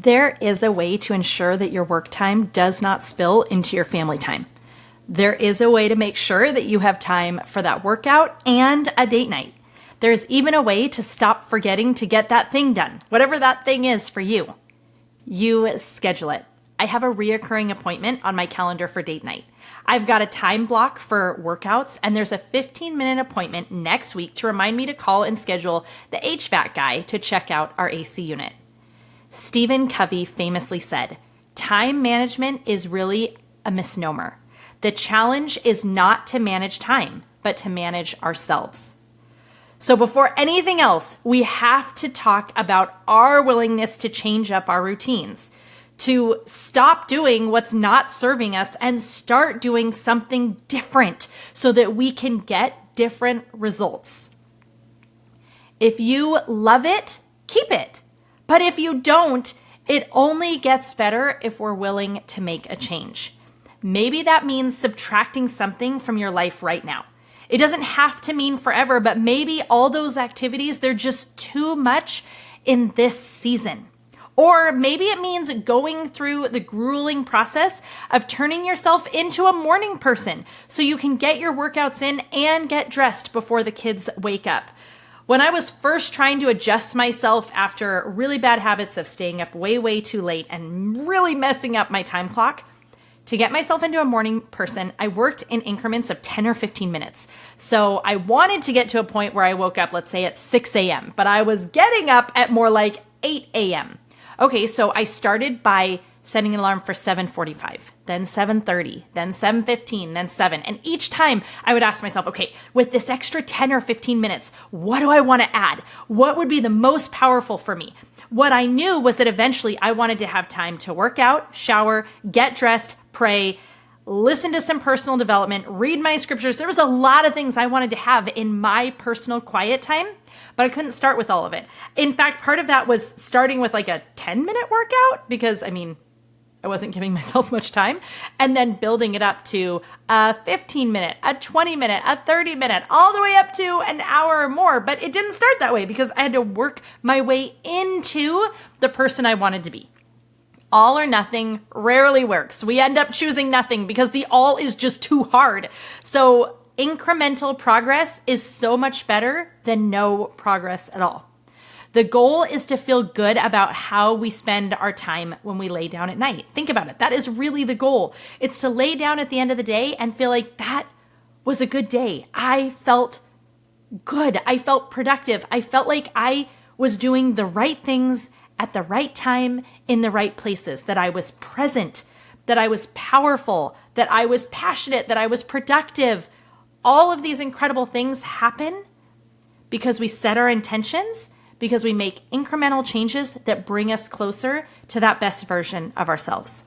There is a way to ensure that your work time does not spill into your family time. There is a way to make sure that you have time for that workout and a date night. There's even a way to stop forgetting to get that thing done, whatever that thing is for you. You schedule it. I have a reoccurring appointment on my calendar for date night. I've got a time block for workouts, and there's a 15-minute appointment next week to remind me to call and schedule the HVAC guy to check out our AC unit. Stephen Covey famously said, "Time management is really a misnomer. The challenge is not to manage time, but to manage ourselves." So before anything else, we have to talk about our willingness to change up our routines, to stop doing what's not serving us and start doing something different so that we can get different results. If you love it, keep it. But if you don't, it only gets better if we're willing to make a change. Maybe that means subtracting something from your life right now. It doesn't have to mean forever, but maybe all those activities, they're just too much in this season. Or maybe it means going through the grueling process of turning yourself into a morning person so you can get your workouts in and get dressed before the kids wake up. When I was first trying to adjust myself after really bad habits of staying up way too late and really messing up my time clock, to get myself into a morning person, I worked in increments of 10 or 15 minutes. So I wanted to get to a point where I woke up, let's say at 6 a.m., but I was getting up at more like 8 a.m. Okay, so I started by setting an alarm for 7:45, then 7:30, then 7:15, then 7. And each time I would ask myself, okay, with this extra 10 or 15 minutes, what do I want to add? What would be the most powerful for me? What I knew was that eventually I wanted to have time to work out, shower, get dressed, pray, listen to some personal development, read my scriptures. There was a lot of things I wanted to have in my personal quiet time, but I couldn't start with all of it. In fact, part of that was starting with like a 10-minute workout because, I wasn't giving myself much time, and then building it up to a 15-minute, a 20-minute, a 30-minute, all the way up to an hour or more. But it didn't start that way because I had to work my way into the person I wanted to be. All or nothing rarely works. We end up choosing nothing because the all is just too hard. So incremental progress is so much better than no progress at all. The goal is to feel good about how we spend our time when we lay down at night. Think about it. That is really the goal. It's to lay down at the end of the day and feel like that was a good day. I felt good. I felt productive. I felt like I was doing the right things at the right time in the right places, that I was present, that I was powerful, that I was passionate, that I was productive. All of these incredible things happen because we set our intentions, because we make incremental changes that bring us closer to that best version of ourselves.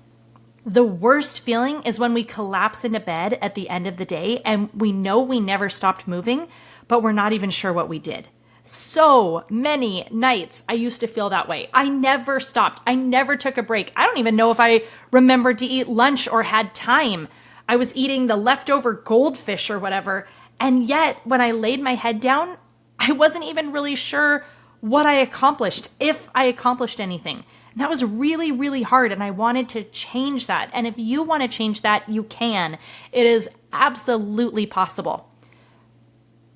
The worst feeling is when we collapse into bed at the end of the day and we know we never stopped moving, but we're not even sure what we did. So many nights I used to feel that way. I never stopped. I never took a break. I don't even know if I remembered to eat lunch or had time. I was eating the leftover goldfish or whatever. And yet when I laid my head down, I wasn't even really sure what I accomplished, if I accomplished anything. And that was really hard, and I wanted to change that. And if you want to change that, you can. It is absolutely possible.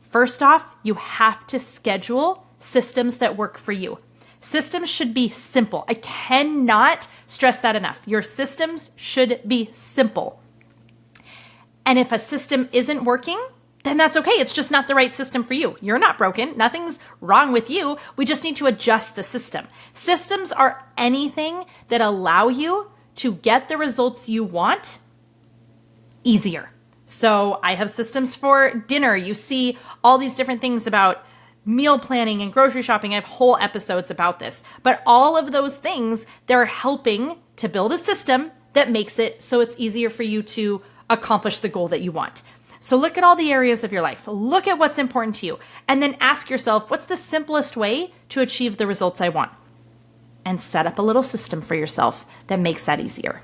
First off, you have to schedule systems that work for you. Systems should be simple. I cannot stress that enough. Your systems should be simple. And if a system isn't working, then that's okay. It's just not the right system for you. You're not broken. Nothing's wrong with you. We just need to adjust the system. Systems are anything that allow you to get the results you want easier. So I have systems for dinner. You see all these different things about meal planning and grocery shopping. I have whole episodes about this. But all of those things, they're helping to build a system that makes it so it's easier for you to accomplish the goal that you want. So look at all the areas of your life. Look at what's important to you. And then ask yourself, what's the simplest way to achieve the results I want? And set up a little system for yourself that makes that easier.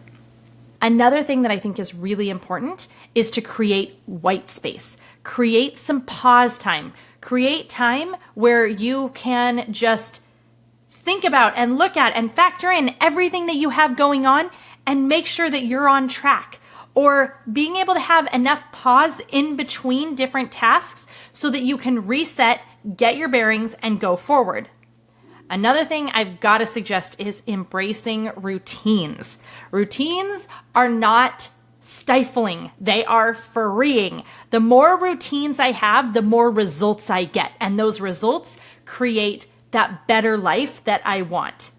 Another thing that I think is really important is to create white space. Create some pause time. Create time where you can just think about and look at and factor in everything that you have going on and make sure that you're on track. Or being able to have enough pause in between different tasks so that you can reset, get your bearings, and go forward. Another thing I've got to suggest is embracing routines. Routines are not stifling. They are freeing. The more routines I have, the more results I get. And those results create that better life that I want.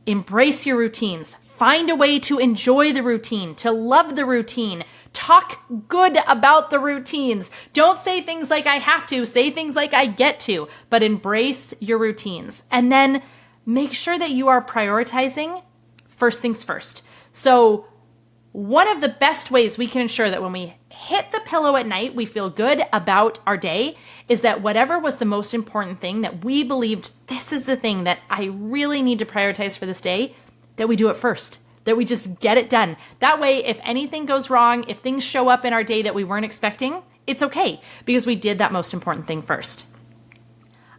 Embrace your routines. Find a way to enjoy the routine, to love the routine. Talk good about the routines. Don't say things like I have to, say things like I get to, but embrace your routines. And then make sure that you are prioritizing first things first. So one of the best ways we can ensure that when we hit the pillow at night, we feel good about our day is that whatever was the most important thing that we believed, this is the thing that I really need to prioritize for this day, that we do it first, that we just get it done. That way, if anything goes wrong, if things show up in our day that we weren't expecting, it's okay because we did that most important thing first.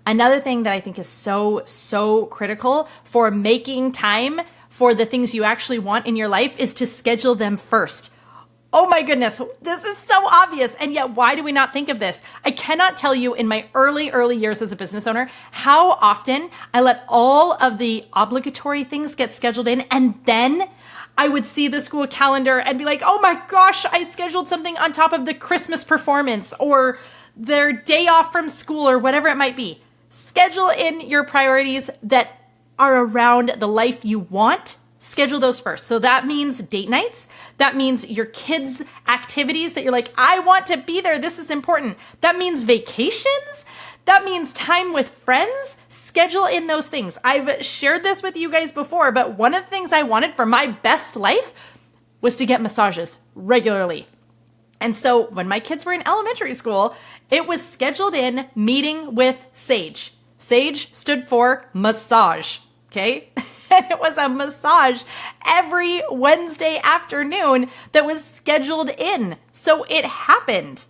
Another thing that I think is so critical for making time for the things you actually want in your life is to schedule them first. Oh my goodness, this is so obvious. And yet, why do we not think of this? I cannot tell you in my early years as a business owner, how often I let all of the obligatory things get scheduled in. And then I would see the school calendar and be like, oh my gosh, I scheduled something on top of the Christmas performance or their day off from school or whatever it might be. Schedule in your priorities that are around the life you want. Schedule those first. So that means date nights. That means your kids' activities that you're like, I want to be there. This is important. That means vacations. That means time with friends. Schedule in those things. I've shared this with you guys before, but one of the things I wanted for my best life was to get massages regularly. And so when my kids were in elementary school, it was scheduled in meeting with Sage. Sage stood for massage. Okay. And it was a massage every Wednesday afternoon that was scheduled in. So it happened.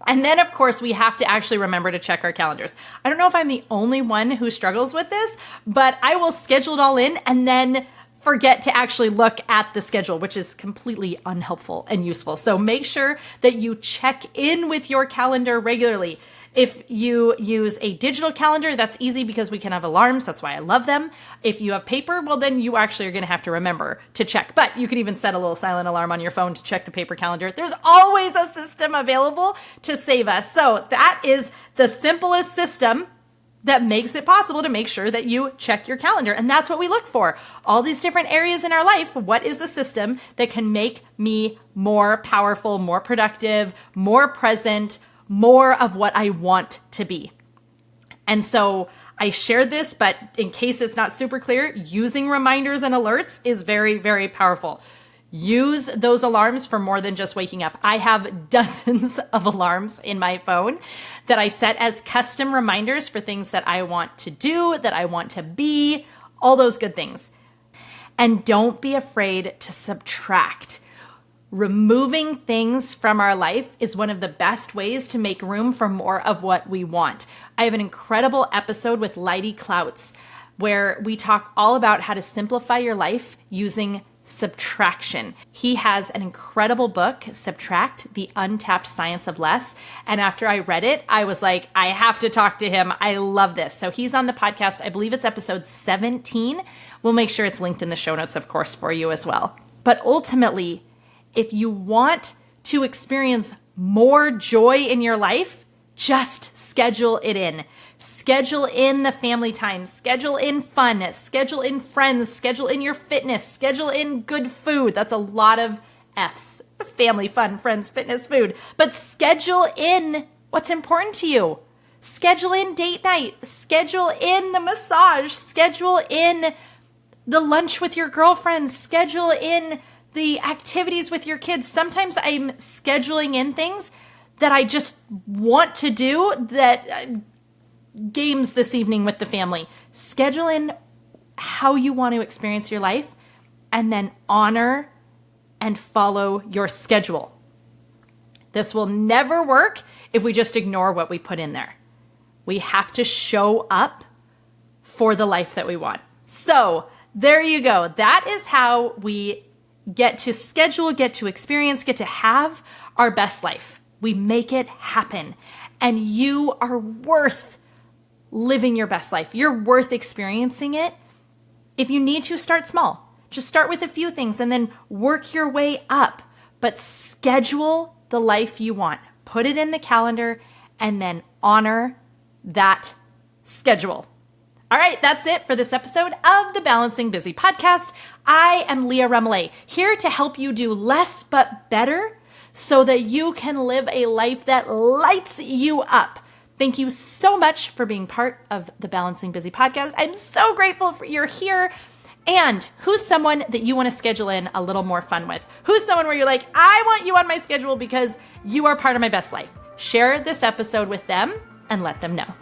And then, of course, we have to actually remember to check our calendars. I don't know if I'm the only one who struggles with this, but I will schedule it all in and then forget to actually look at the schedule, which is completely unhelpful and useful. So make sure that you check in with your calendar regularly. If you use a digital calendar, that's easy because we can have alarms. That's why I love them. If you have paper, well, then you actually are going to have to remember to check. But you can even set a little silent alarm on your phone to check the paper calendar. There's always a system available to save us. So that is the simplest system that makes it possible to make sure that you check your calendar. And that's what we look for. All these different areas in our life. What is the system that can make me more powerful, more productive, more present, more of what I want to be? And so I shared this, but in case it's not super clear, using reminders and alerts is very, very powerful. Use those alarms for more than just waking up. I have dozens of alarms in my phone that I set as custom reminders for things that I want to do, that I want to be, all those good things. And don't be afraid to subtract. Removing things from our life is one of the best ways to make room for more of what we want. I have an incredible episode with Leidy Clouts where we talk all about how to simplify your life using subtraction. He has an incredible book, Subtract: The Untapped Science of Less. And after I read it, I was like, I have to talk to him. I love this. So he's on the podcast. I believe it's episode 17. We'll make sure it's linked in the show notes, of course, for you as well. But ultimately, if you want to experience more joy in your life, just schedule it in. Schedule in the family time, schedule in fun, schedule in friends, schedule in your fitness, schedule in good food. That's a lot of F's. Family, fun, friends, fitness, food. But schedule in what's important to you. Schedule in date night, schedule in the massage, schedule in the lunch with your girlfriends, schedule in the activities with your kids. Sometimes I'm scheduling in things that I just want to do, that games this evening with the family. Schedule in how you want to experience your life and then honor and follow your schedule. This will never work if we just ignore what we put in there. We have to show up for the life that we want. So there you go. That is how we get to schedule, get to experience, get to have our best life. We make it happen. And you are worth living your best life. You're worth experiencing it. If you need to, start small. Just start with a few things and then work your way up. But schedule the life you want. Put it in the calendar and then honor that schedule. All right, that's it for this episode of the Balancing Busy podcast. I am Leah Remillet, here to help you do less but better so that you can live a life that lights you up. Thank you so much for being part of the Balancing Busy podcast. I'm so grateful for you're here. And who's someone that you want to schedule in a little more fun with? Who's someone where you're like, I want you on my schedule because you are part of my best life? Share this episode with them and let them know.